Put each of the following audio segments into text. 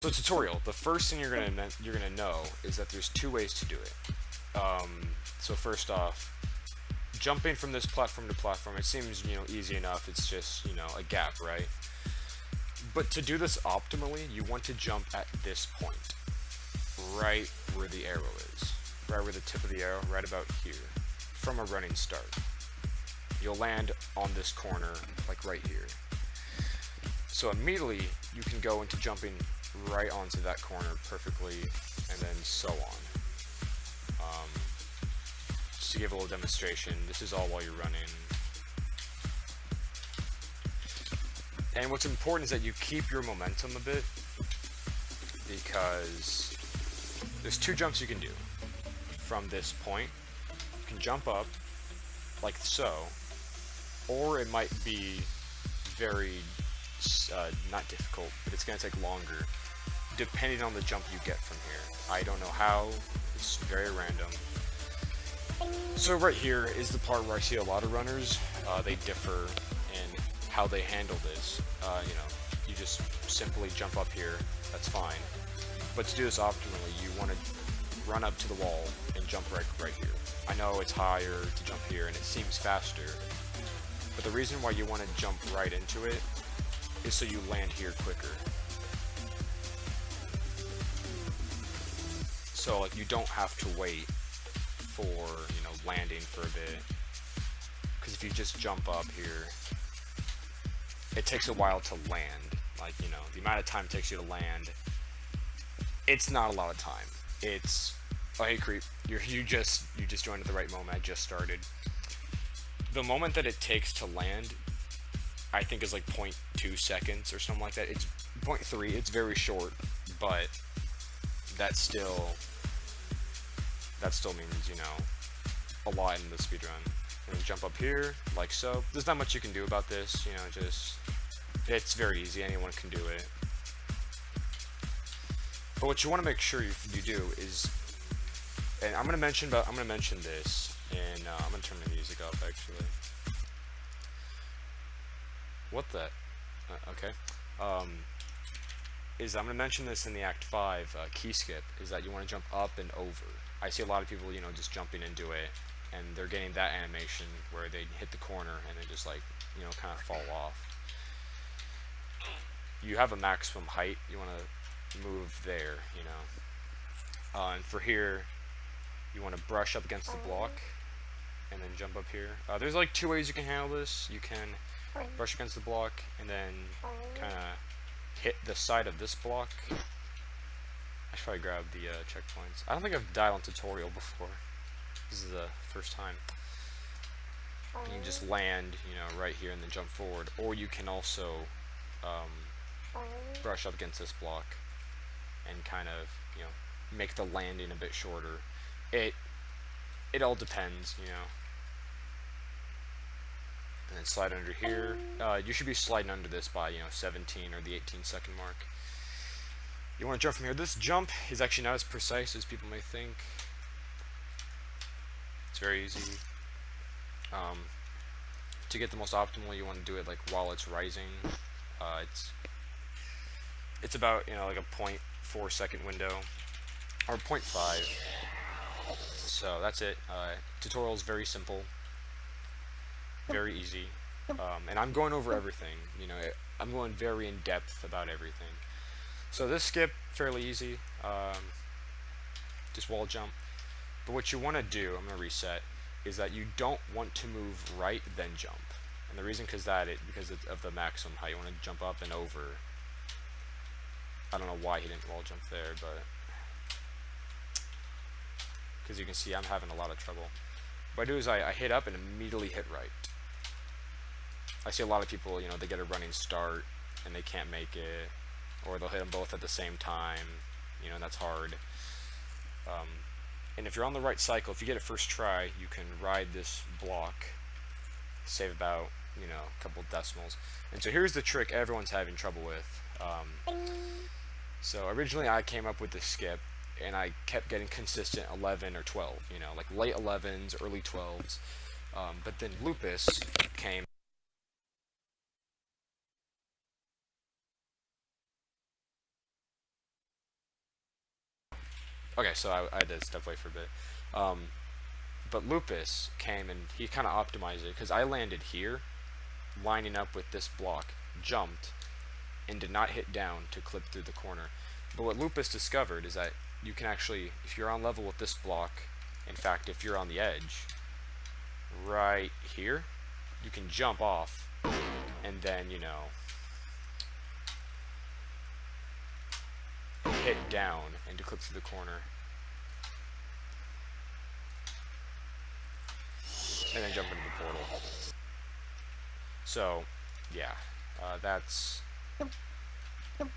So tutorial. The first thing you're gonna know is that there's two ways to do it. So first off, jumping from this platform to platform, it seems easy enough. It's just a gap, right? But to do this optimally, you want to jump at this point, right where the arrow is, right where the tip of the arrow, right about here, from a running start. You'll land on this corner, like right here. So immediately you can go into jumping right onto that corner perfectly, and then so on. Just to give a little demonstration, this is all while you're running. And what's important is that you keep your momentum a bit, because there's two jumps you can do from this point. You can jump up, like so, or it might be very, not difficult, but it's going to take longer, depending on the jump you get from here. I don't know how, it's very random. So right here is the part where I see a lot of runners, they differ in how they handle this. You just simply jump up here, that's fine. But to do this optimally, you want to run up to the wall and jump right here. I know it's higher to jump here and it seems faster, but the reason why you want to jump right into it is so you land here quicker. So like you don't have to wait for landing for a bit, because if you just jump up here, it takes a while to land. Like the amount of time it takes you to land, it's not a lot of time. It's, oh hey creep, you just joined at the right moment. I just started. The moment that it takes to land, I think is like 0.2 seconds or something like that. It's 0.3. It's very short, but that still means a lot in the speedrun. And jump up here like so. There's not much you can do about this. It's very easy. Anyone can do it. But what you want to make sure you do is, and I'm gonna mention this, and I'm gonna turn the music up actually. What the? Okay. I'm gonna mention this in the Act 5 key skip, is that you want to jump up and over. I see a lot of people, just jumping into it, and they're getting that animation where they hit the corner and they just like, kind of fall off. You have a maximum height. You want to move there, and for here, you want to brush up against the block and then jump up here. There's like two ways you can handle this. You can brush against the block and then kind of hit the side of this block. I should probably grab the checkpoints. I don't think I've died on tutorial before. This is the first time. And you can just land, right here and then jump forward. Or you can also brush up against this block and kind of, make the landing a bit shorter. It all depends, And then slide under here. You should be sliding under this by 17 or the 18-second mark. You want to jump from here. This jump is actually not as precise as people may think. It's very easy. To get the most optimal, you want to do it like while it's rising. It's about like a 0.4 second window, or 0.5. So that's it. Tutorial is very simple, very easy, and I'm going over everything. I'm going very in depth about everything. So this skip, fairly easy, just wall jump. But what you want to do, I'm going to reset, is that you don't want to move right then jump. And the reason because of the maximum height, you want to jump up and over. I don't know why he didn't wall jump there, but because you can see I'm having a lot of trouble. What I do is I hit up and immediately hit right. I see a lot of people, they get a running start and they can't make it, or they'll hit them both at the same time, and that's hard. And if you're on the right cycle, if you get it first try, you can ride this block, save about, a couple decimals. And so here's the trick everyone's having trouble with. So originally I came up with this skip, and I kept getting consistent 11 or 12, like late 11s, early 12s. But then Lupus came Okay, so I had to step away for a bit. But Lupus came and he kind of optimized it because I landed here, lining up with this block, jumped, and did not hit down to clip through the corner. But what Lupus discovered is that you can actually, if you're on level with this block, in fact, if you're on the edge, right here, you can jump off, and then, you know, hit down and to clip through the corner. And then jump into the portal. So, yeah, that's...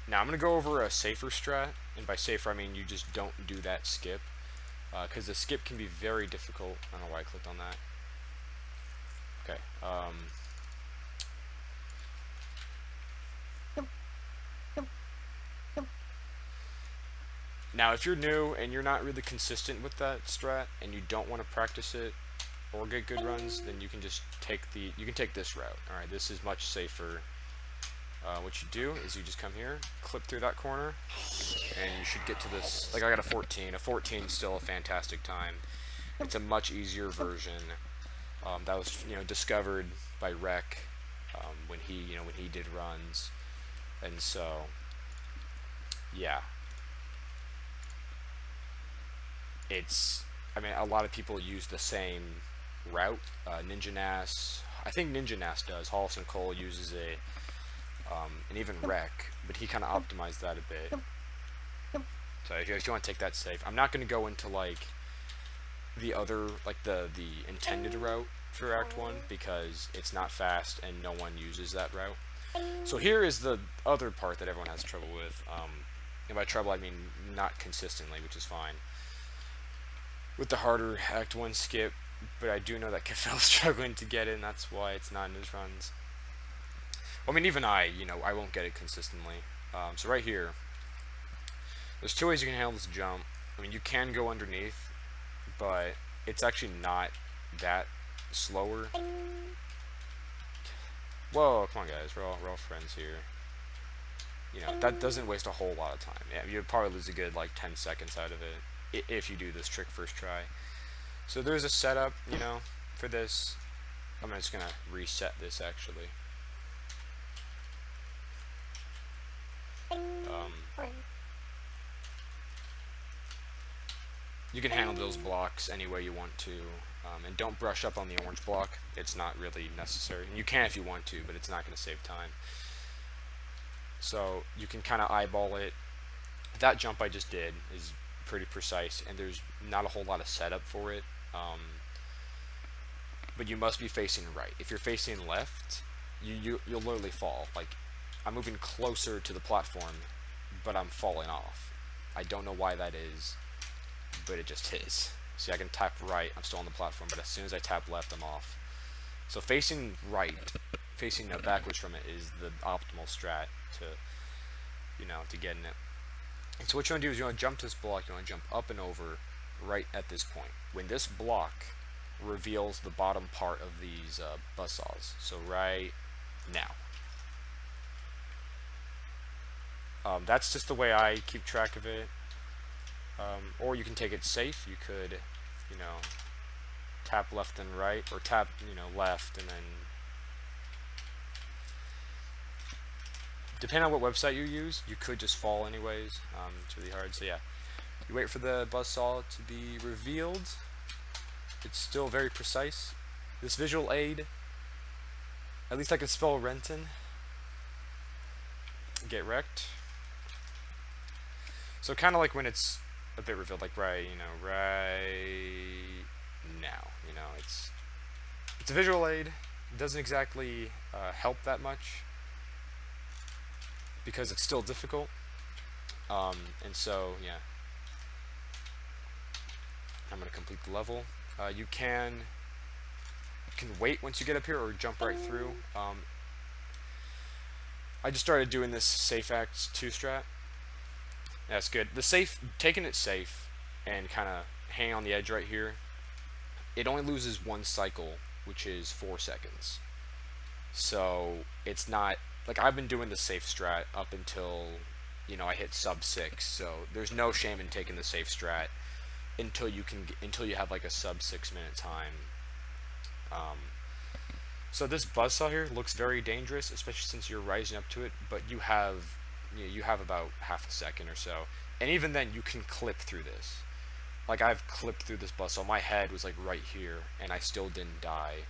Now I'm going to go over a safer strat, and by safer I mean you just don't do that skip, because the skip can be very difficult. I don't know why I clicked on that. Okay, now if you're new and you're not really consistent with that strat, and you don't want to practice it, or get good runs, then you can just take this route. Alright, this is much safer. What you do is you just come here, clip through that corner, and you should get to this. Like, I got a 14. A 14 is still a fantastic time. It's a much easier version. That was, you know, discovered by Rec when he did runs, and so yeah, it's. I mean, a lot of people use the same route. Ninja Nas, I think Ninja Nas does. Hollis Cole uses it, and even Rec, but he kind of optimized that a bit. So if you want to take that safe, I'm not going to go into like the other, like the intended route for Act 1 because it's not fast and no one uses that route. So here is the other part that everyone has trouble with. And by trouble I mean not consistently, which is fine. With the harder Act 1 skip, but I do know that Kafel's struggling to get it, and that's why it's not in his runs. I mean, even I won't get it consistently. So right here, there's two ways you can handle this jump. I mean, you can go underneath, but it's actually not that slower. Whoa, come on guys, we're all friends here. You know, that doesn't waste a whole lot of time. Yeah, you'd probably lose a good like 10 seconds out of it if you do this trick first try. So there's a setup, you know, for this. I'm just gonna reset this actually. You can handle those blocks any way you want to, and don't brush up on the orange block. It's not really necessary. You can if you want to, but it's not going to save time. So you can kind of eyeball it. That jump I just did is pretty precise, and there's not a whole lot of setup for it. But you must be facing right. If you're facing left, you'll literally fall. Like, I'm moving closer to the platform, but I'm falling off. I don't know why that is, but it just is. See, I can tap right, I'm still on the platform, but as soon as I tap left, I'm off. So facing right, facing backwards from it is the optimal strat to get in it. And so what you want to do is you want to jump to this block, you want to jump up and over right at this point. When this block reveals the bottom part of these buzzsaws, so right now. That's just the way I keep track of it. Or you can take it safe. You could, tap left and right, or tap, left and then. Depending on what website you use, you could just fall anyways. It's really hard. So yeah, you wait for the buzzsaw to be revealed. It's still very precise. This visual aid, at least I can spell Renton. Get wrecked. So kind of like when it's a bit revealed, like right now. It's a visual aid. It doesn't exactly help that much because it's still difficult. And so yeah, I'm gonna complete the level. You can wait once you get up here or jump right through. I just started doing this safe acts 2 strat. That's good. The safe, taking it safe and kind of hanging on the edge right here, it only loses 1 cycle, which is 4 seconds. So it's not like I've been doing the safe strat up until you know, I hit sub 6, so there's no shame in taking the safe strat until you have like a sub 6 minute time. So this buzzsaw here looks very dangerous, especially since you're rising up to it, but you have about half a second or so, and even then you can clip through this. Like, I've clipped through this buzzsaw. My head was like right here, and I still didn't die.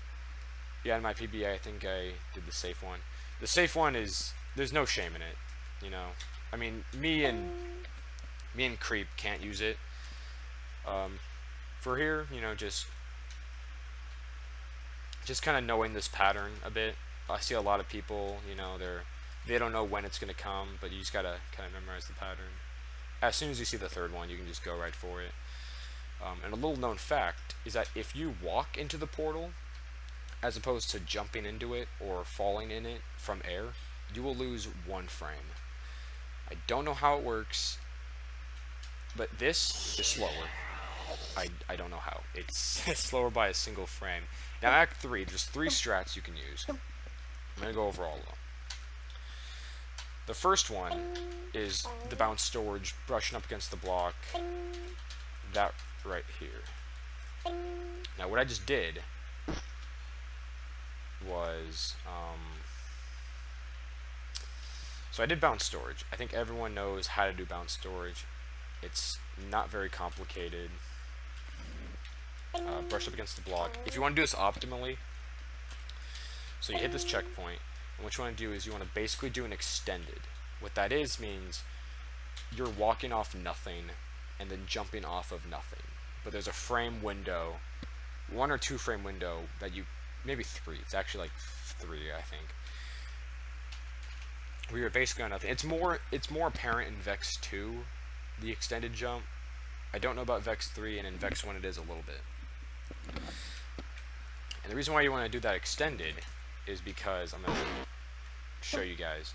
Yeah, in my PBA, I think I did the safe one. The safe one is, there's no shame in it, you know. I mean, me and Creep can't use it. For here, you know, just kind of knowing this pattern a bit. I see a lot of people, you know, they don't know when it's gonna come, but you just gotta kind of memorize the pattern. As soon as you see the third one, you can just go right for it. And a little known fact is that if you walk into the portal, as opposed to jumping into it or falling in it from air, you will lose 1 frame. I don't know how it works, but this is slower. I don't know how. It's slower by a single frame. Now, Act 3, there's 3 strats you can use. I'm going to go over all of them. The first one is the bounce storage, brushing up against the block. That right here. Now, what I just did was, so I did bounce storage. I think everyone knows how to do bounce storage. It's not very complicated. Brush up against the block. If you want to do this optimally, so you hit this checkpoint, and what you want to do is you want to basically do an extended. What that is means you're walking off nothing and then jumping off of nothing. But there's a frame window, 1 or 2 frame window that you, maybe 3. It's actually like 3, I think. Where you're basically on nothing. It's more apparent in Vex 2, the extended jump. I don't know about Vex 3, and in Vex 1 it is a little bit. And the reason why you want to do that extended is because I'm going to show you guys.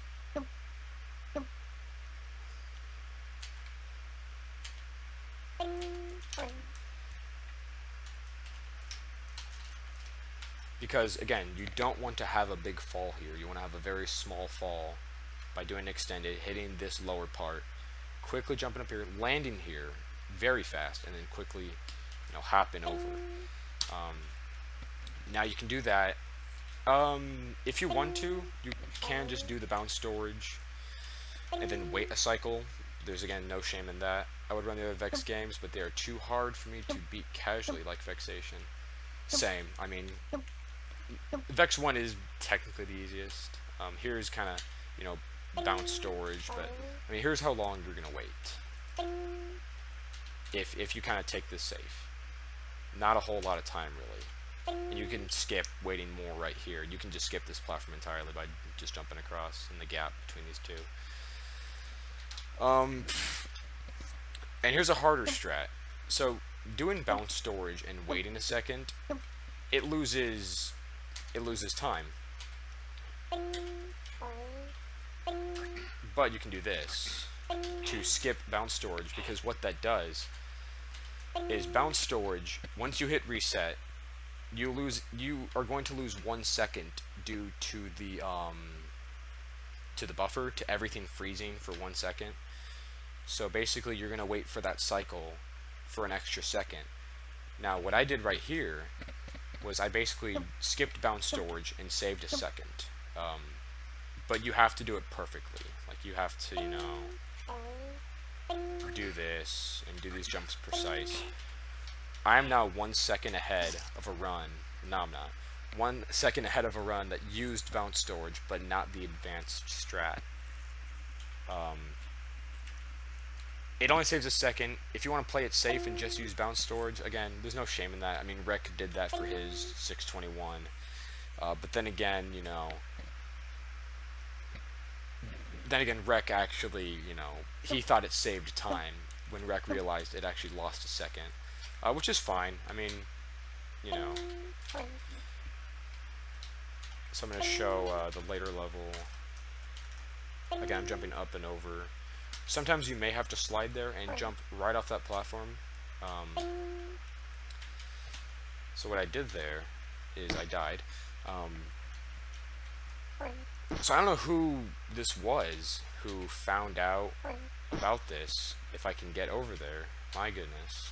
Because, again, you don't want to have a big fall here. You want to have a very small fall by doing extended, hitting this lower part, quickly jumping up here, landing here very fast, and then quickly, you know, hopping over. Now you can do that. If you want to, you can just do the bounce storage and then wait a cycle. There's, again, no shame in that. I would run the other Vex games, but they are too hard for me to beat casually like Vexation. Same. I mean, Vex 1 is technically the easiest. Here's kind of, you know, bounce storage, but I mean, here's how long you're gonna wait if you kind of take this safe. Not a whole lot of time, really. And you can skip waiting more right here. You can just skip this platform entirely by just jumping across in the gap between these two. And here's a harder strat. So doing bounce storage and waiting a second, it loses time. But you can do this to skip bounce storage, because what that does is bounce storage, once you hit reset, you are going to lose 1 second due to the buffer, to everything freezing for 1 second. So basically you're going to wait for that cycle for an extra second. Now what I did right here was I basically skipped bounce storage and saved a second. But you have to do it perfectly. Like, you have to, you know, do this and do these jumps precise. I am now 1 second ahead of a run. No, I'm not. 1 second ahead of a run that used bounce storage, but not the advanced strat. It only saves a second. If you want to play it safe and just use bounce storage, again, there's no shame in that. I mean, Rek did that for his 621. But then again, you know, Rek actually, you know, he thought it saved time when Rek realized it actually lost a second. Which is fine. I mean, you know. So I'm going to show the later level. Again, I'm jumping up and over. Sometimes you may have to slide there and jump right off that platform. So what I did there is I died. So I don't know who this was, who found out about this, if I can get over there, my goodness,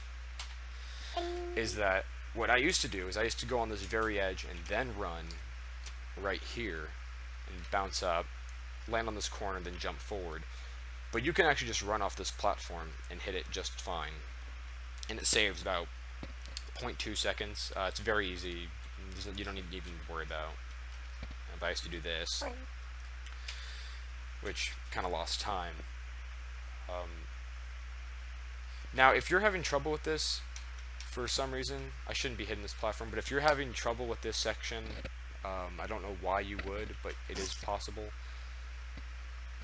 is that what I used to do is I used to go on this very edge and then run right here and bounce up, land on this corner, then jump forward. But you can actually just run off this platform and hit it just fine. And it saves about 0.2 seconds. It's very easy. You don't even worry about. But I used to do this, which kind of lost time. Now, if you're having trouble with this, for some reason, I shouldn't be hitting this platform, but if you're having trouble with this section, I don't know why you would, but it is possible.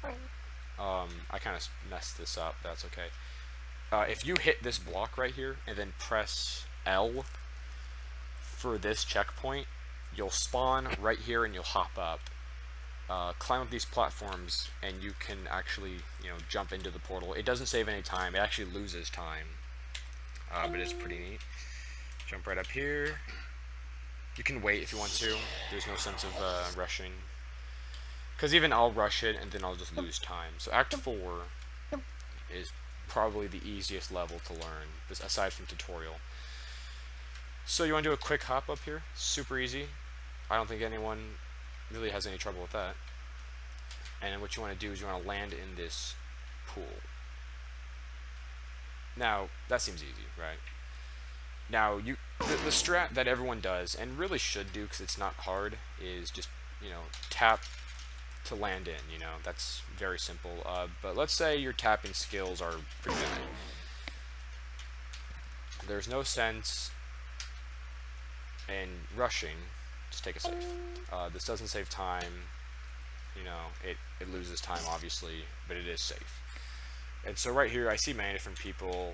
I kind of messed this up, that's okay. If you hit this block right here, and then press L for this checkpoint, you'll spawn right here and you'll hop up. Climb up these platforms, and you can actually, jump into the portal. It doesn't save any time, it actually loses time. But it's pretty neat. Jump right up here. You can wait if you want to. There's no sense of rushing. Because even I'll rush it, and then I'll just lose time. So Act 4 is probably the easiest level to learn, aside from tutorial. So you want to do a quick hop up here. Super easy. I don't think anyone really has any trouble with that. And what you want to do is you want to land in this pool. Now, that seems easy, right? Now, the strat that everyone does, and really should do because it's not hard, is just, tap to land in, that's very simple. But let's say your tapping skills are pretty bad. There's no sense in rushing, just take a safe. This doesn't save time, it loses time obviously, but it is safe. And so right here I see many different people,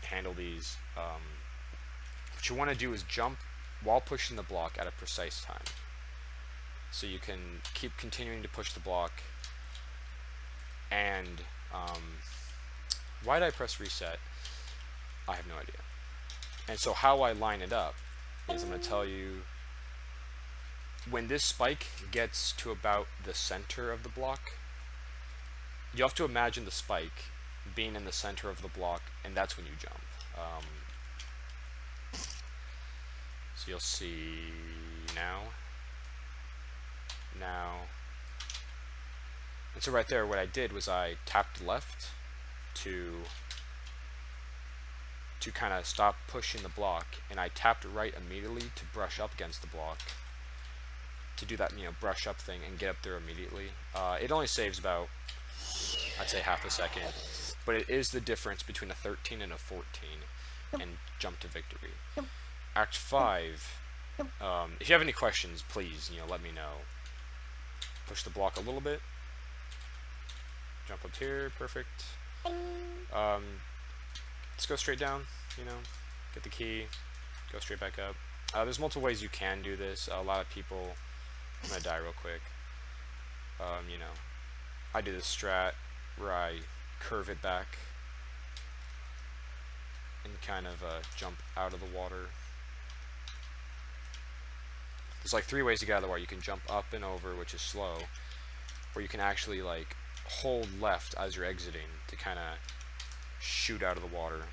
handle these. What you want to do is jump while pushing the block at a precise time. So you can keep continuing to push the block, and why did I press reset? I have no idea. And so how I line it up is I'm going to tell you, when this spike gets to about the center of the block, you have to imagine the spike being in the center of the block, and that's when you jump. So you'll see now. And so right there, what I did was I tapped left to kind of stop pushing the block, and I tapped right immediately to brush up against the block, to do that, brush up thing and get up there immediately. It only saves about, I'd say, half a second, but it is the difference between a 13 and a 14, and jump to victory. Act 5, if you have any questions, please, let me know. Push the block a little bit, jump up here, perfect. Let's go straight down, get the key, go straight back up. There's multiple ways you can do this. A lot of people, I'm gonna die real quick. I do this strat where I curve it back and kind of jump out of the water. There's like 3 ways to get out of the water. You can jump up and over, which is slow, or you can actually like hold left as you're exiting to kind of shoot out of the water.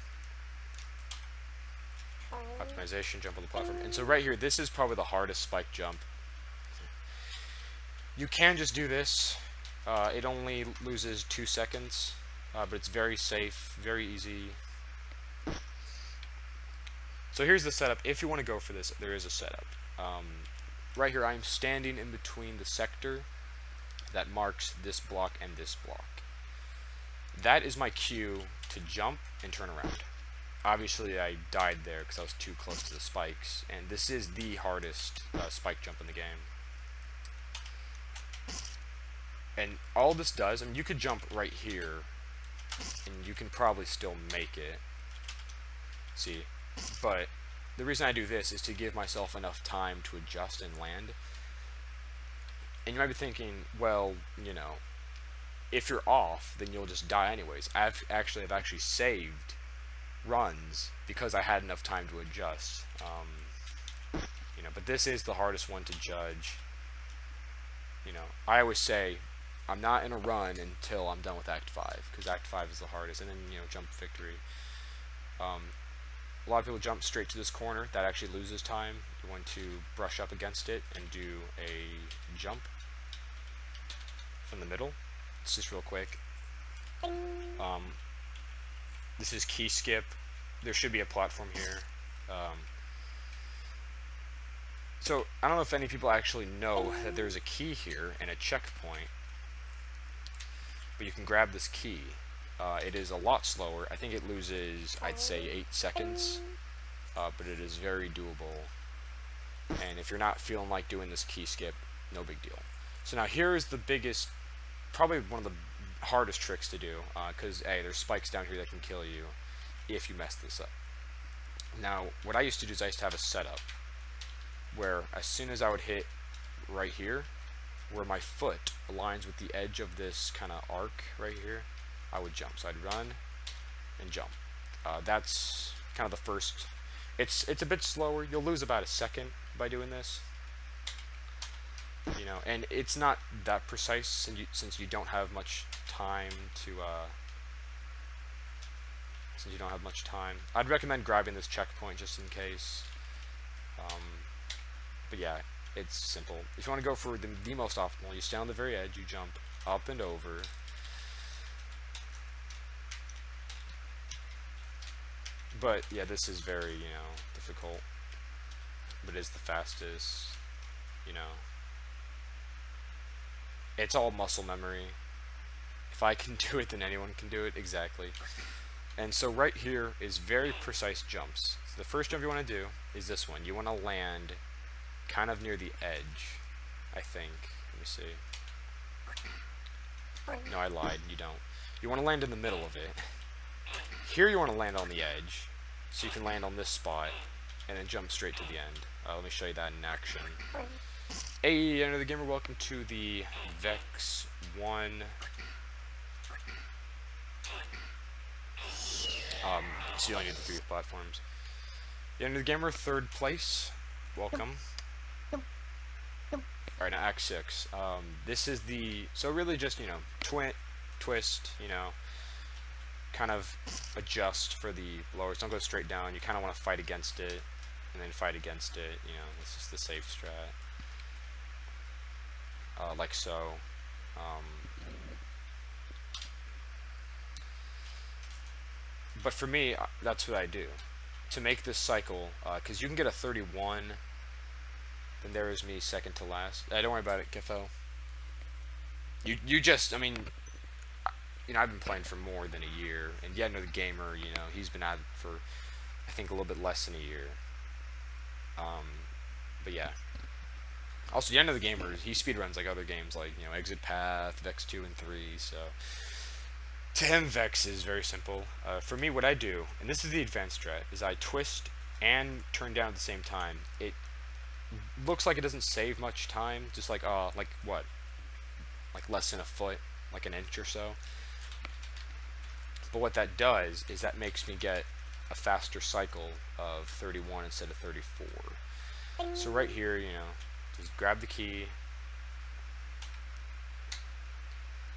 Optimization, jump on the platform. And so right here, this is probably the hardest spike jump. You can just do this. It only loses 2 seconds, but it's very safe, very easy. So here's the setup. If you want to go for this, there is a setup. Right here, I'm standing in between the sector that marks this block and this block. That is my cue to jump and turn around. Obviously, I died there because I was too close to the spikes, and this is the hardest spike jump in the game. And all this does, you could jump right here, and you can probably still make it. See? But the reason I do this is to give myself enough time to adjust and land. And you might be thinking, well, if you're off, then you'll just die anyways. I've actually saved runs because I had enough time to adjust. But this is the hardest one to judge. I always say, I'm not in a run until I'm done with Act 5, because Act 5 is the hardest, and then, jump victory. A lot of people jump straight to this corner. That actually loses time. You want to brush up against it and do a jump from the middle. It's just real quick. This is key skip. There should be a platform here. So, I don't know if any people actually know that there's a key here and a checkpoint. But you can grab this key. It is a lot slower. I think it loses, I'd say, 8 seconds. But it is very doable. And if you're not feeling like doing this key skip, no big deal. So now here is the biggest, probably one of the hardest tricks to do. Because, hey, there's spikes down here that can kill you if you mess this up. Now, what I used to do is I used to have a setup where as soon as I would hit right here, where my foot aligns with the edge of this kind of arc right here, I would jump. So I'd run and jump. That's kind of the first. It's a bit slower. You'll lose about a second by doing this. And it's not that precise since you don't have much time to. Since you don't have much time, I'd recommend grabbing this checkpoint just in case. But yeah, it's simple. If you want to go for the most optimal, you stay on the very edge, you jump up and over. But yeah, this is very, difficult. But it is the fastest, It's all muscle memory. If I can do it, then anyone can do it. Exactly. And so right here is very precise jumps. So the first jump you want to do is this one. You want to land kind of near the edge, I think. Let me see. No, I lied. You don't. You want to land in the middle of it. Here you want to land on the edge, so you can land on this spot, and then jump straight to the end. Let me show you that in action. Hey, Enter the Gamer, welcome to the Vex 1. So you only need the 3 platforms. Enter the Gamer, 3rd place. Welcome. Alright, now Act 6. This is so really just, twist, kind of adjust for the blowers. Don't go straight down. You kind of want to fight against it, and then fight against it. This is the safe strat. Like so. But for me, that's what I do. To make this cycle, because you can get a 31, then there is me second to last. Don't worry about it, Kifo. You just, I've been playing for more than a year, and yet another gamer, he's been at it for, I think, a little bit less than a year. But yeah. Also, the end of the gamer, he speedruns like other games, like, Exit Path, Vex 2 and 3, so. To him, Vex is very simple. For me, what I do, and this is the advanced strat, is I twist and turn down at the same time. It looks like it doesn't save much time, just like, like what? Like less than a foot, like an inch or so. But what that does is that makes me get a faster cycle of 31 instead of 34. So right here, just grab the key,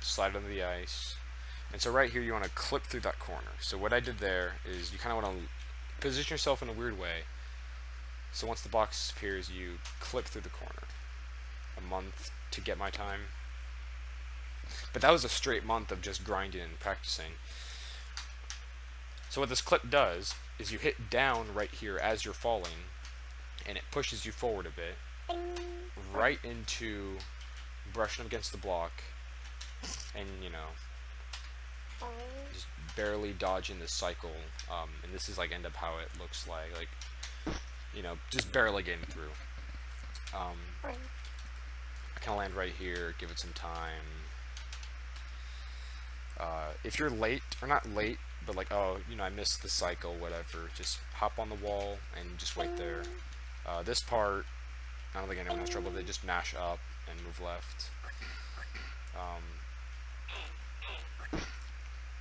slide it under the ice, and so right here you want to clip through that corner. So what I did there is you kind of want to position yourself in a weird way. So once the box disappears, you clip through the corner. A month to get my time. But that was a straight month of just grinding and practicing. So what this clip does is you hit down right here as you're falling, and it pushes you forward a bit, right into brushing up against the block, and just barely dodging this cycle. And this is like end up how it looks like just barely getting through. I kind of land right here, give it some time. If you're late, or not late, but like, I missed the cycle, whatever, just hop on the wall and just wait there. This part, I don't think anyone has trouble with it, just mash up and move left.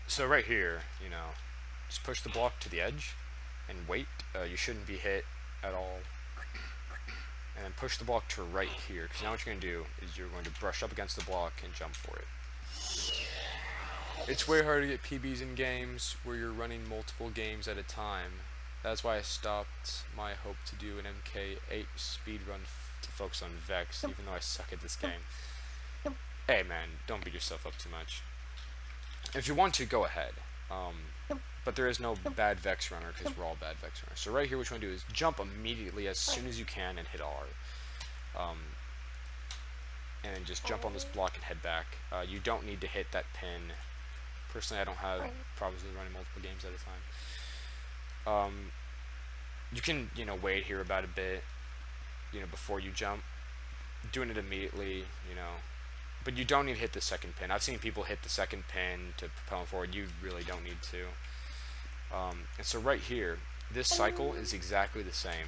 So right here, just push the block to the edge and wait. You shouldn't be hit at all. And then push the block to right here, because now what you're going to do is you're going to brush up against the block and jump for it. It's way harder to get PBs in games where you're running multiple games at a time. That's why I stopped my hope to do an MK8 speedrun to focus on Vex, even though I suck at this game. Hey man, don't beat yourself up too much. If you want to, go ahead. But there is no bad Vex runner because we're all bad Vex runners. So right here, what you want to do is jump immediately as soon as you can and hit R. And then just jump on this block and head back. You don't need to hit that pin. Personally, I don't have problems with running multiple games at a time. You can, wait here about a bit, before you jump. Doing it immediately, but you don't need to hit the second pin. I've seen people hit the second pin to propel them forward. You really don't need to. And so right here, this cycle is exactly the same.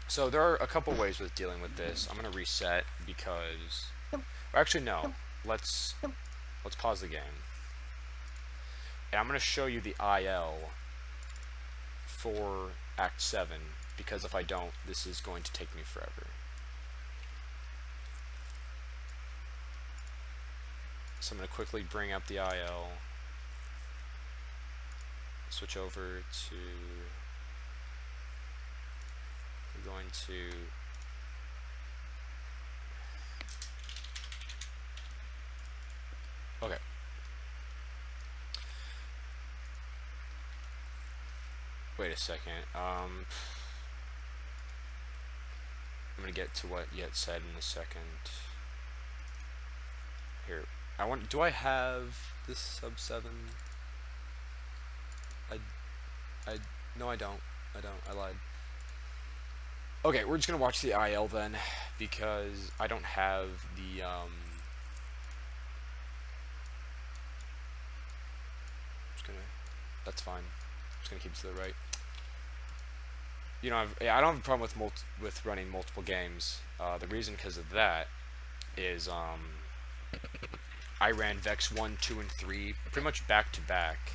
So there are a couple ways with dealing with this. I'm going to reset because... Actually, no. Let's pause the game. And I'm going to show you the IL for Act 7, because if I don't, this is going to take me forever. So I'm going to quickly bring up the IL. Switch over to... We're going to... Okay. Wait a second. I'm going to get to what you had said in a second. Here. Do I have this sub 7? No, I don't. I lied. Okay, we're just gonna watch the IL then, because I don't have the, that's fine. I'm just gonna keep it to the right. I don't have a problem with running multiple games. The reason because of that is, I ran Vex 1, 2, and 3 pretty much back to back.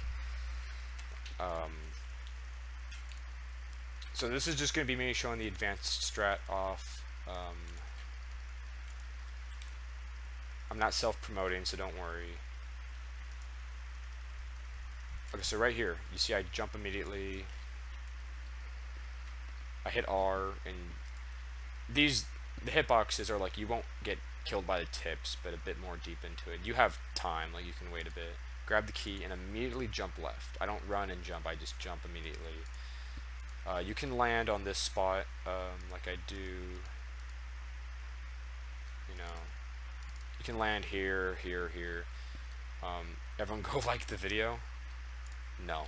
So this is just going to be me showing the advanced strat off. I'm not self-promoting, so don't worry. Okay, so right here, you see I jump immediately. I hit R, and the hitboxes are like, you won't get killed by the tips, but a bit more deep into it. You have time, like you can wait a bit. Grab the key and immediately jump left. I don't run and jump, I just jump immediately. You can land on this spot, like I do. You can land here, here, here. Everyone go like the video? No.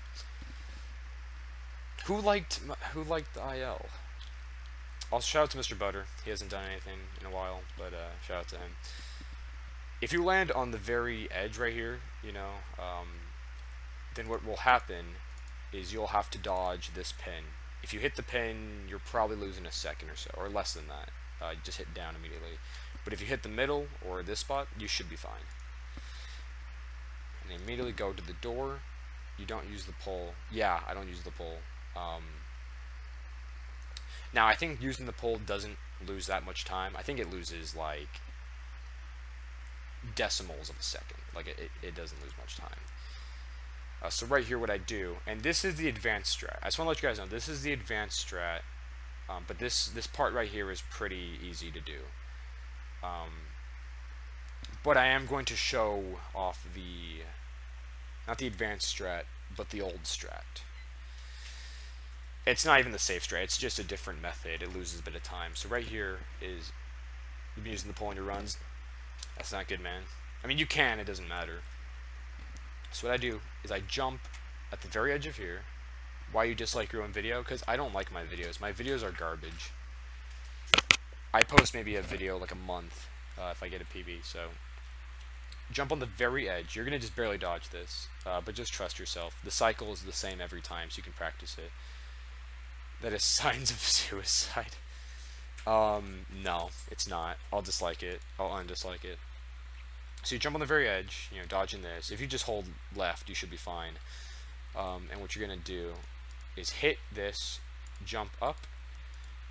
Who liked the IL? Also, shout out to Mr. Butter. He hasn't done anything in a while, but shout out to him. If you land on the very edge right here, then what will happen is you'll have to dodge this pin. If you hit the pin, you're probably losing a second or so, or less than that. Just hit down immediately. But if you hit the middle or this spot, you should be fine. And immediately go to the door. You don't use the pole. Yeah, I don't use the pole. Now, I think using the pole doesn't lose that much time. I think it loses, like, decimals of a second. Like, it doesn't lose much time. So right here, what I do, and this is the advanced strat. I just want to let you guys know, this is the advanced strat, but this part right here is pretty easy to do. But I am going to show off not the advanced strat, but the old strat. It's not even the safe strat, it's just a different method. It loses a bit of time. So right here is, you've been using the pole in your runs. That's not good, man. I mean, you can, it doesn't matter. So what I do is I jump at the very edge of here. Why you dislike your own video? Because I don't like my videos. My videos are garbage. I post maybe a video like a month if I get a PB, so jump on the very edge. You're going to just barely dodge this, but just trust yourself. The cycle is the same every time, so you can practice it. That is signs of suicide. No, it's not. I'll dislike it. I'll undislike it. So you jump on the very edge, dodging this. If you just hold left, you should be fine. And what you're going to do is hit this, jump up,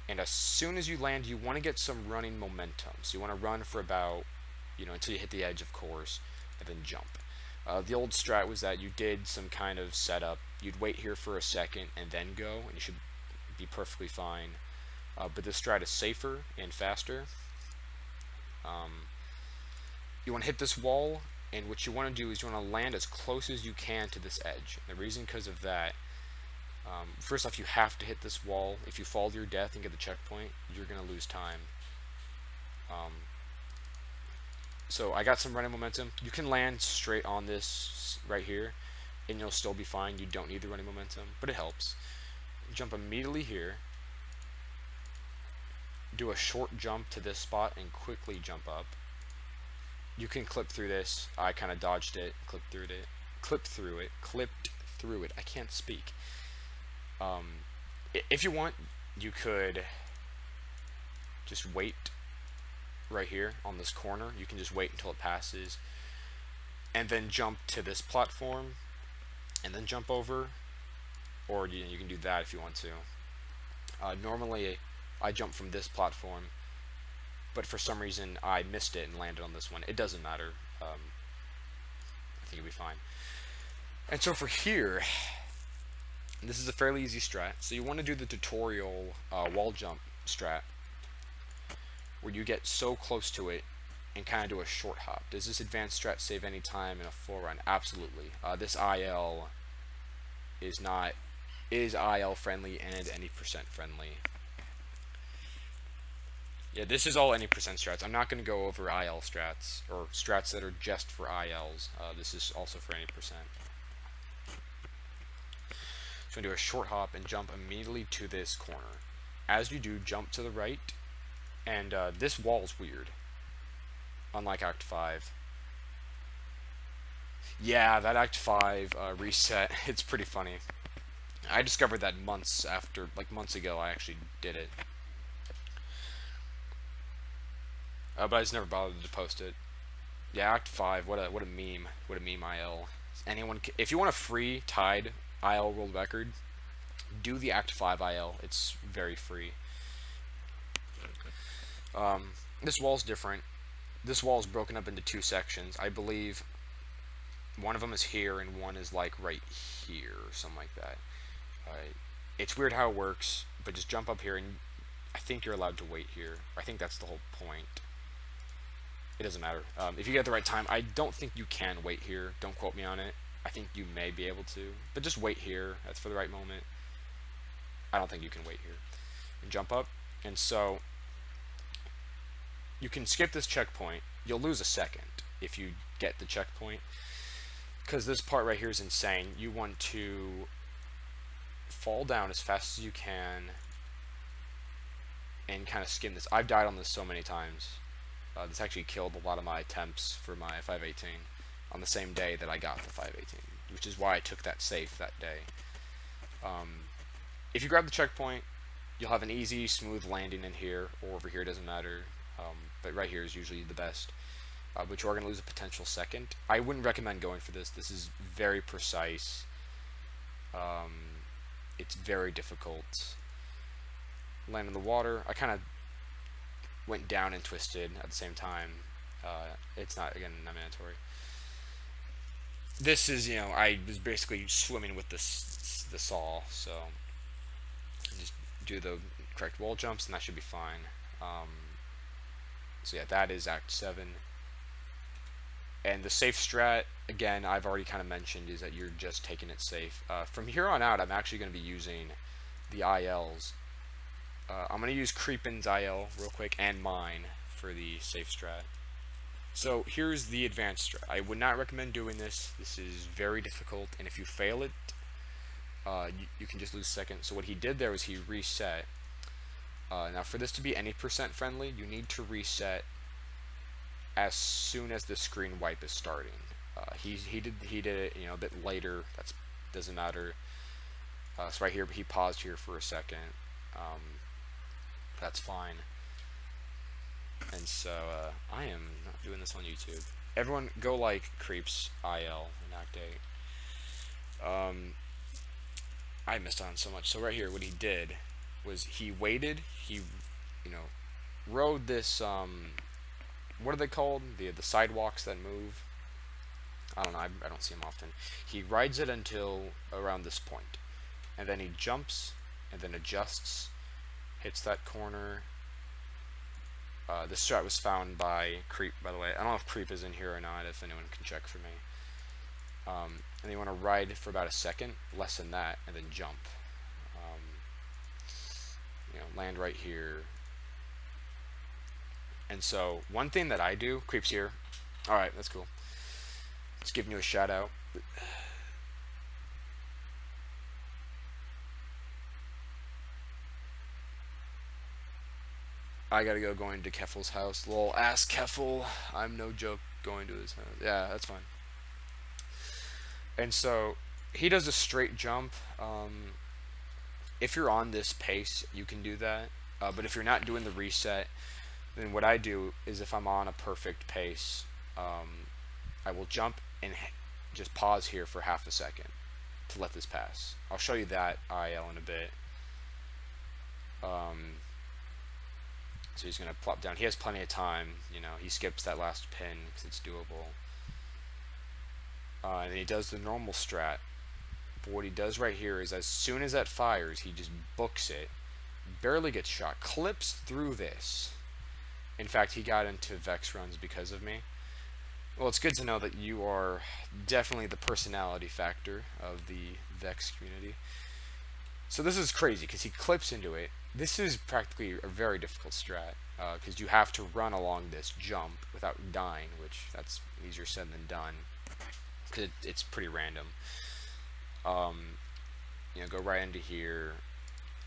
and as soon as you land, you want to get some running momentum. So you want to run for about, until you hit the edge, of course, and then jump. The old strat was that you did some kind of setup. You'd wait here for a second and then go, and you should be perfectly fine. But this strat is safer and faster. You want to hit this wall, and what you want to do is you want to land as close as you can to this edge. And the reason because of that, first off, you have to hit this wall. If you fall to your death and get the checkpoint, you're going to lose time. So I got some running momentum. You can land straight on this right here, and you'll still be fine. You don't need the running momentum, but it helps. Jump immediately here. Do a short jump to this spot and quickly jump up. You can clip through this. I kind of dodged it, clipped through it. I can't speak. If you want, you could just wait right here on this corner. You can just wait until it passes and then jump to this platform and then jump over, or you can do that if you want to. Normally I jump from this platform, but for some reason I missed it and landed on this one. It doesn't matter. I think it'll be fine. And so for here, this is a fairly easy strat. So you want to do the tutorial wall jump strat, where you get so close to it and kind of do a short hop. Does this advanced strat save any time in a full run? Absolutely. This IL is IL friendly and any percent friendly. Yeah, this is all any percent strats. I'm not going to go over IL strats, or strats that are just for ILs. This is also for any percent. So I'm going to do a short hop and jump immediately to this corner. As you do, jump to the right, and this wall's weird, unlike Act 5. Yeah, that Act 5 reset, it's pretty funny. I discovered that months ago I actually did it. But I just never bothered to post it. Yeah, Act 5, what a meme. What a meme IL. If you want a free tied IL world record, do the Act 5 IL. It's very free. This wall's different. This wall is broken up into two sections. I believe one of them is here and one is like right here, or something like that. It's weird how it works, but just jump up here, and I think you're allowed to wait here. I think that's the whole point. It doesn't matter. If you get the right time, I don't think you can wait here. Don't quote me on it. I think you may be able to, but just wait here. That's for the right moment. I don't think you can wait here. And jump up, and so you can skip this checkpoint. You'll lose a second if you get the checkpoint, because this part right here is insane. You want to fall down as fast as you can and kind of skim this. I've died on this so many times. This actually killed a lot of my attempts for my 518 on the same day that I got the 518, which is why I took that safe that day. If you grab the checkpoint, you'll have an easy, smooth landing in here, or over here, doesn't matter. But right here is usually the best. But you are going to lose a potential second. I wouldn't recommend going for this. This is very precise. It's very difficult. Land in the water. I kind of went down and twisted at the same time. It's not, again, not mandatory. This is, I was basically swimming with the saw, so just do the correct wall jumps and that should be fine. So yeah, that is Act 7. And the safe strat, again, I've already kind of mentioned, is that you're just taking it safe. From here on out, I'm actually going to be using the ILs. I'm going to use Creepin's IL real quick, and mine for the safe strat. So here's the advanced strat. I would not recommend doing this. This is very difficult, and if you fail it, you can just lose a second. So what he did there was he reset. Now for this to be any percent friendly, you need to reset as soon as the screen wipe is starting. He did it a bit later. That doesn't matter. So right here, he paused here for a second. That's fine. And so I am not doing this on YouTube. Everyone go like Creeps IL in Act 8. I missed on so much. So right here, what he did was he waited. He, rode this. What are they called? The sidewalks that move. I don't know, I don't see him often. He rides it until around this point, and then he jumps, and then adjusts, hits that corner. This strat was found by Creep, by the way. I don't know if Creep is in here or not, if anyone can check for me. And you want to ride for about a second, less than that, and then jump. Land right here. And so, one thing that I do, Creep's here. Alright, that's cool. Just giving you a shout out. I gotta go going to Keffel's house. Lol, ask Keffel. I'm no joke going to his house. Yeah, that's fine. And so, he does a straight jump. If you're on this pace, you can do that. But if you're not doing the reset, then what I do is if I'm on a perfect pace, I will jump and just pause here for half a second to let this pass. I'll show you that IL in a bit. So he's going to plop down. He has plenty of time. He skips that last pin because it's doable. And then he does the normal strat. But what he does right here is as soon as that fires, he just books it. Barely gets shot. Clips through this. In fact, he got into Vex runs because of me. Well, it's good to know that you are definitely the personality factor of the Vex community. So this is crazy because he clips into it. This is practically a very difficult strat because you have to run along this jump without dying, which that's easier said than done because it's pretty random. Go right into here.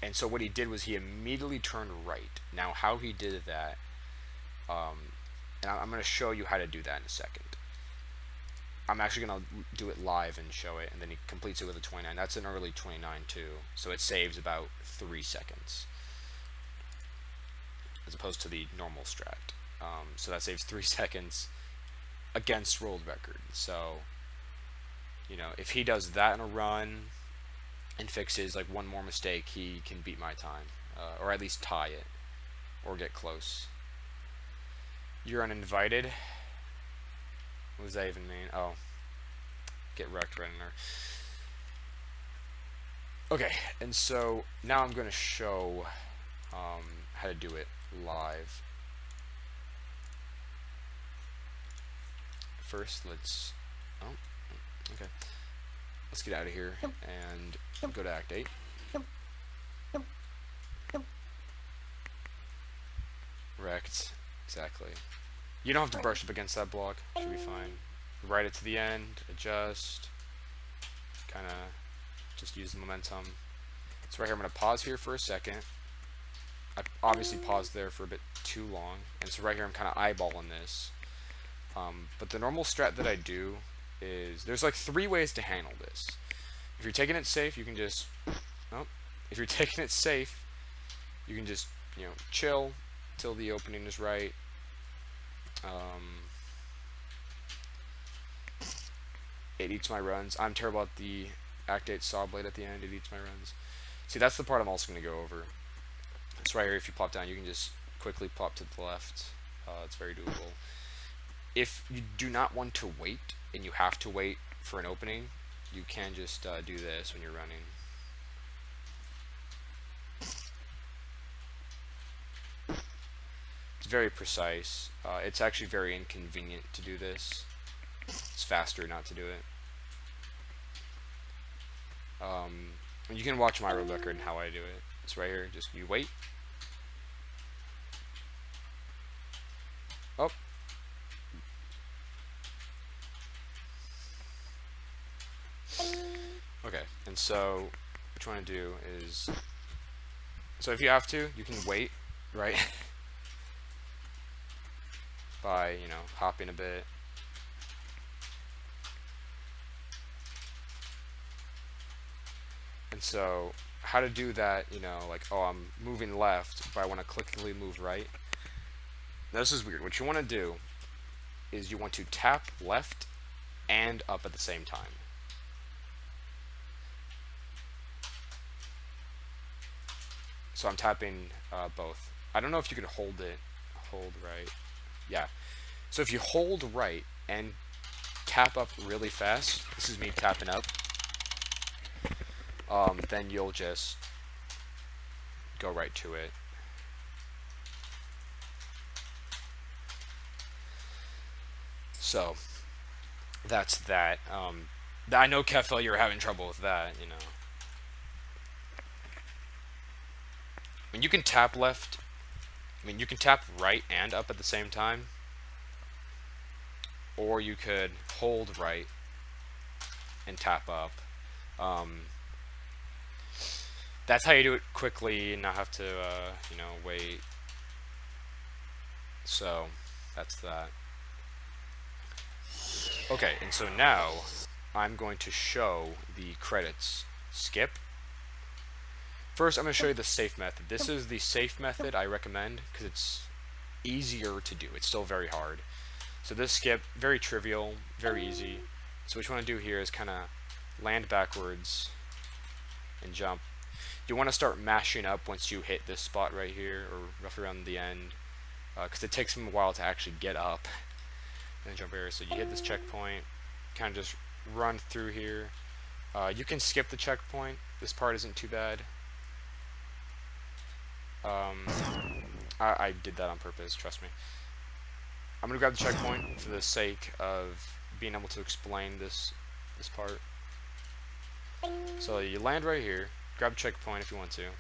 And so what he did was he immediately turned right. Now how he did that, and I'm going to show you how to do that in a second. I'm actually going to do it live and show it, and then he completes it with a 29. That's an early 29 too, so it saves about 3 seconds as opposed to the normal strat. So that saves 3 seconds against world record. So if he does that in a run and fixes like one more mistake, he can beat my time, or at least tie it, or get close. You're uninvited. What does that even mean? Oh, get wrecked right in there. Okay, and so now I'm going to show how to do it live. First, let's get out of here and go to Act 8. Wrecked. Exactly. You don't have to brush up against that block. Should be fine. Ride it to the end. Adjust. Kind of just use the momentum. So right here, I'm going to pause here for a second. I obviously paused there for a bit too long. And so right here, I'm kind of eyeballing this. But the normal strat that I do is there's like 3 ways to handle this. If you're taking it safe, you can just if you're taking it safe, you can just chill till the opening is right. It eats my runs. I'm terrible at the Act 8 saw blade at the end. It eats my runs. See, that's the part I'm also going to go over. It's right here. If you plop down, you can just quickly plop to the left. It's very doable. If you do not want to wait, and you have to wait for an opening, you can just do this when you're running. It's very precise. It's actually very inconvenient to do this. It's faster not to do it. And you can watch my world record and how I do it. It's right here. Just you wait. Oh. Okay, and so what you want to do is, so if you have to, you can wait, right? By, hopping a bit. And so how to do that, like, oh, I'm moving left, but I want to quickly move right. Now, this is weird. What you want to do is you want to tap left and up at the same time. So I'm tapping both. I don't know if you can hold right. Yeah. So if you hold right and tap up really fast, this is me tapping up, then you'll just go right to it. So that's that. I know, Kefel, you're having trouble with that, you know. I mean, you can tap left. I mean, you can tap right and up at the same time. Or you could hold right and tap up. That's how you do it quickly and not have to, you know, wait. So, that's that. Okay, and so now I'm going to show the credits. Skip. First, I'm going to show you the safe method. This is the safe method I recommend because it's easier to do. It's still very hard. So this skip, very trivial, very easy. So what you want to do here is kind of land backwards and jump. You want to start mashing up once you hit this spot right here, or roughly around the end, because it takes them a while to actually get up. And then jump here. So you hit this checkpoint, kind of just run through here. You can skip the checkpoint. This part isn't too bad. I did that on purpose, trust me. I'm gonna grab the checkpoint for the sake of being able to explain this part. So you land right here, grab a checkpoint if you want to.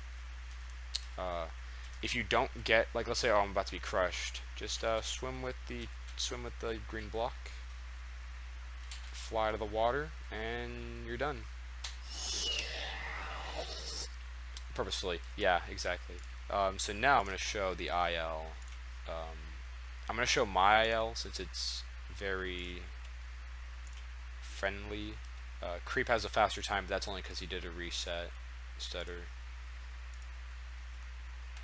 If you don't get, like, let's say, oh, I'm about to be crushed, just swim with the green block, fly to the water, and you're done. Purposefully, yeah, exactly. So now I'm going to show the IL. I'm going to show my IL since it's very friendly. Creep has a faster time, but that's only because he did a reset stutter.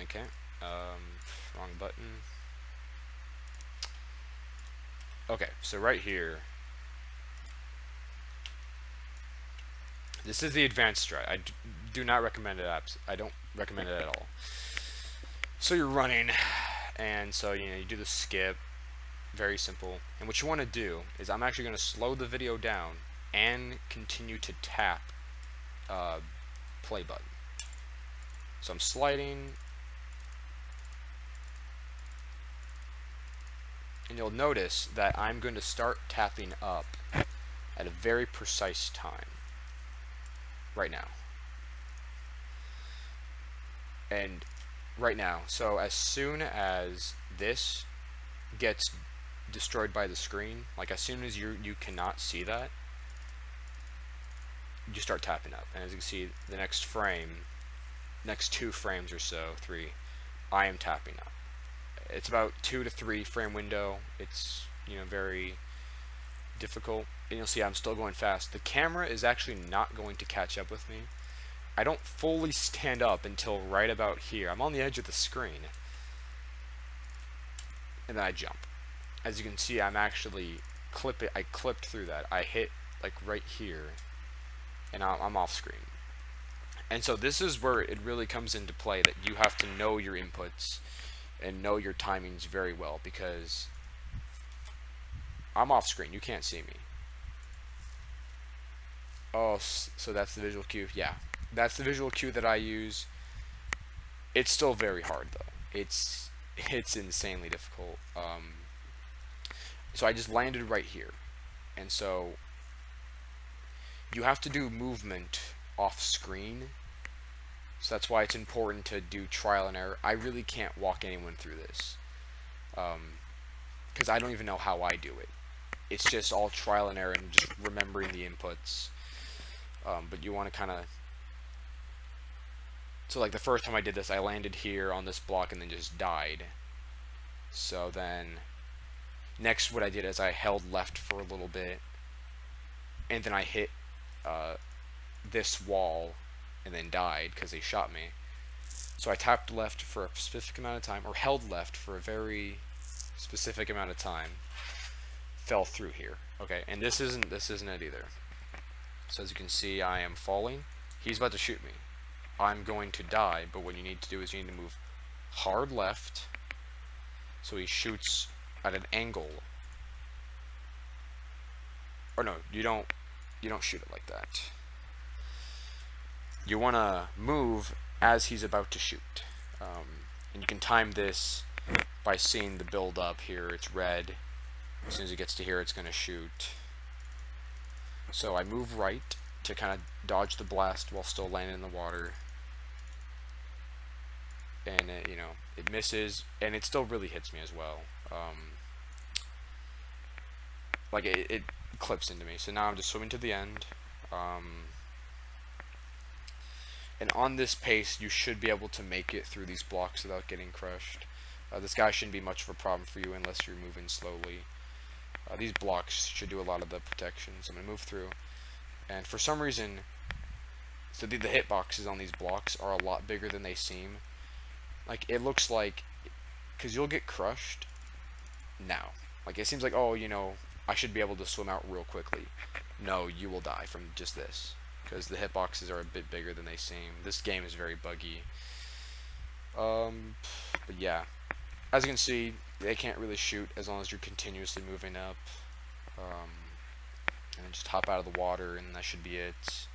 Okay, wrong button. Okay, so right here, this is the advanced strat. I do not recommend it. I don't recommend it at all. So you're running, and so you do the skip, very simple. And what you want to do is I'm actually going to slow the video down and continue to tap play button. So I'm sliding, and you'll notice that I'm going to start tapping up at a very precise time right now. And right now, so as soon as this gets destroyed by the screen, like as soon as you cannot see that, you start tapping up. And as you can see, the next frame, next 2 frames or so, 3, I am tapping up. It's about 2 to 3 frame window. It's, you know, very difficult. And you'll see I'm still going fast. The camera is actually not going to catch up with me. I don't fully stand up until right about here. I'm on the edge of the screen. And then I jump. As you can see, I'm actually I clipped through that. I hit like right here, and I'm off screen. And so this is where it really comes into play, that you have to know your inputs and know your timings very well, because I'm off screen. You can't see me. Oh, so that's the visual cue. Yeah, that's the visual cue that I use. It's still very hard though. It's insanely difficult. So I just landed right here, and so you have to do movement off screen. So that's why it's important to do trial and error. I really can't walk anyone through this, because I don't even know how I do it. It's just all trial and error and just remembering the inputs. But you want to kind of... So like the first time I did this, I landed here on this block and then just died. So then next what I did is I held left for a little bit, and then I hit this wall and then died because they shot me. So I tapped left for a specific amount of time, or held left for a very specific amount of time, fell through here. Okay, and this isn't it either. So as you can see, I am falling. He's about to shoot me. I'm going to die, but what you need to do is you need to move hard left so he shoots at an angle. or no, you don't shoot it like that. You want to move as he's about to shoot. And you can time this by seeing the build up here. It's red. As soon as it gets to here, it's going to shoot. So I move right to kind of dodge the blast while still landing in the water. And it, it misses, and it still really hits me as well. Like it clips into me. So now I'm just swimming to the end. And on this pace, you should be able to make it through these blocks without getting crushed. This guy shouldn't be much of a problem for you unless you're moving slowly. These blocks should do a lot of the protection, so I'm going to move through. And for some reason, so the hitboxes on these blocks are a lot bigger than they seem. Like, it looks like, because you'll get crushed now. Like, it seems like, oh, I should be able to swim out real quickly. No, you will die from just this, because the hitboxes are a bit bigger than they seem. This game is very buggy. But yeah, as you can see, they can't really shoot as long as you're continuously moving up. And then just hop out of the water, and that should be it.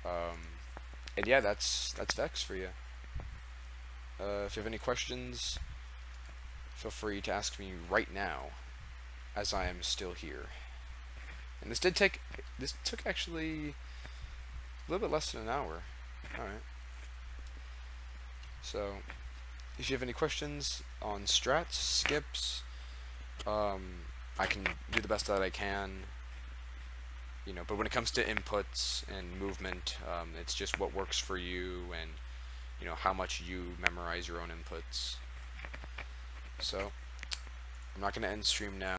And yeah, that's Vex for you. If you have any questions, feel free to ask me right now, as I am still here. And this took actually a little bit less than an hour. Alright. So, if you have any questions on strats, skips, I can do the best that I can. But when it comes to inputs and movement, it's just what works for you and, how much you memorize your own inputs. So, I'm not going to end stream now.